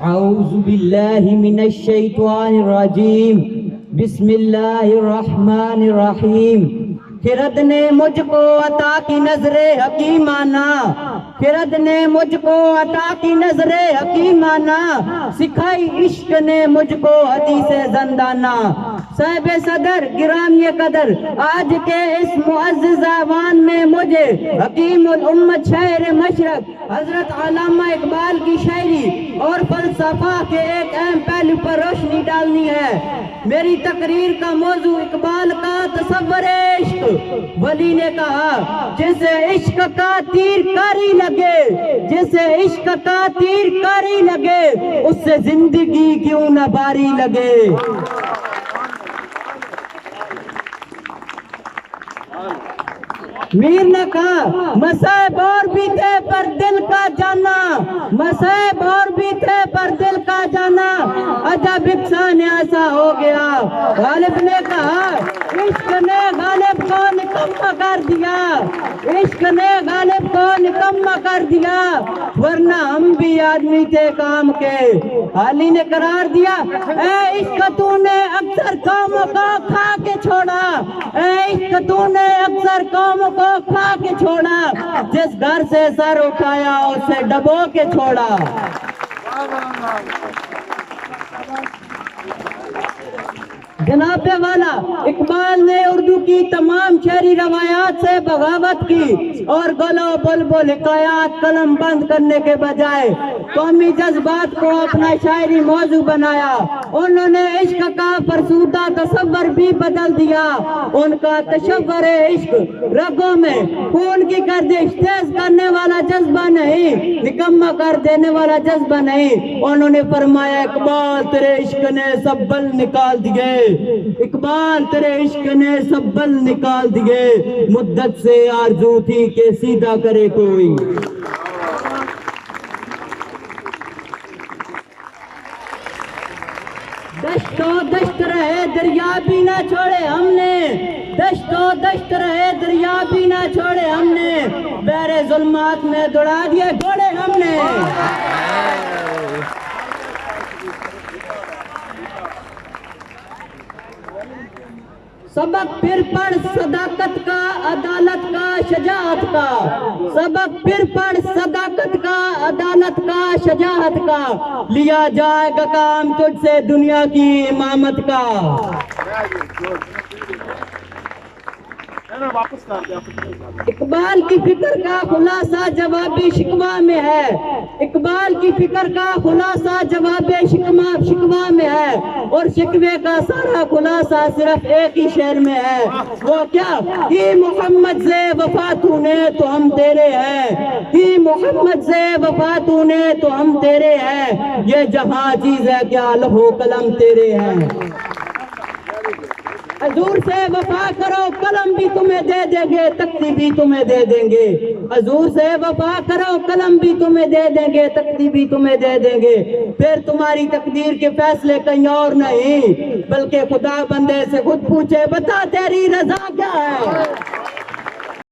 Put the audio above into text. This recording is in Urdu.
اعوذ باللہ من الشیطان الرجیم، بسم اللہ الرحمن الرحیم۔ خرد نے مجھ کو عطا کی نظر حکیمانہ، خرد نے مجھ کو عطا کی نظر حکیمانہ، سکھائی عشق نے مجھ کو حدیث زندانہ۔ صاحب صدر گرامی قدر، آج کے اس معزز آوان میں مجھے حکیم الامت شاعر مشرق حضرت علامہ اقبال کی شاعری اور فلسفہ کے ایک اہم پہلو پر روشنی ڈالنی ہے۔ میری تقریر کا موضوع اقبال کا تصور عشق۔ ولی نے کہا جسے عشق کا تیر کاری لگے، جسے عشق کا تیر کاری لگے، اس سے زندگی کیوں نہ باری لگے۔ میر نے کہا مصائب اور بھی تھے پر دل کا جانا، مصائب اور بھی تھے پر دل کا جانا، عجب انسان ایسا ہو گیا۔ غالب نے کہا عشق نے غالب کو نکمہ کر دیا، عشق نے غالب کو نکمہ کر دیا، ورنہ ہم بھی آدمی تھے کام کے۔ حالی نے قرار دیا اے عشق تو نے اکثر قوموں کو کھا کے چھوڑا، اے عشق تو نے اکثر قوموں کو کھا کے چھوڑا، جس گھر سے سر اٹھایا اسے ڈبو کے چھوڑا۔ جناب والا اقبال نے اردو کی تمام شعری روایات سے بغاوت کی اور گل و بلبل حکایات قلم بند کرنے کے بجائے قومی جذبات کو اپنا شاعری موضوع بنایا۔ انہوں نے عشق کا فرسودہ تصور بھی بدل دیا۔ ان کا تصور عشق رگوں میں خون کی گردش تیز کرنے والا جذبہ نہیں، نکمہ کر دینے والا جذبہ نہیں۔ انہوں نے فرمایا اقبال تیرے عشق نے سب بل نکال دیے، اقبال تیرے عشق نے سب بل نکال دیے، مدت سے آرزو تھی کہ سیدھا کرے کوئی۔ دشت و دشت رہے دریا بھی نہ چھوڑے ہم نے، دشت و دشت رہے دریا بھی نہ چھوڑے ہم نے، بحر ظلمات میں دوڑا دیے گھوڑے ہم نے۔ سبق پھر پڑھ صداقت کا، عدالت کا، شجاعت کا، سبق پھر پڑھ صداقت کا، عدالت کا، شجاعت کا، لیا جائے گا کام تجھ سے دنیا کی امامت کا۔ اقبال کی فکر کا خلاصہ جوابی شکوہ میں ہے، اقبال کی فکر کا خلاصہ جواب شکوہ میں ہے، اور شکوے کا سارا خلاصہ صرف ایک ہی شعر میں ہے۔ وہ کیا؟ ہی محمد سے وفا تو نے تو ہم تیرے ہیں، ہی محمد سے وفا تو نے تو ہم تیرے ہیں، یہ جہاں چیز ہے کیا لوح قلم تیرے ہیں۔ حضور سے وفا کرو قلم بھی تمہیں دے دیں گے، تختی بھی تمہیں دے دیں گے، حضور سے وفا کرو قلم بھی تمہیں دے دیں گے، تختی بھی تمہیں دے دیں گے، پھر تمہاری تقدیر کے فیصلے کہیں اور نہیں، بلکہ خدا بندے سے خود پوچھے بتا تیری رضا کیا ہے۔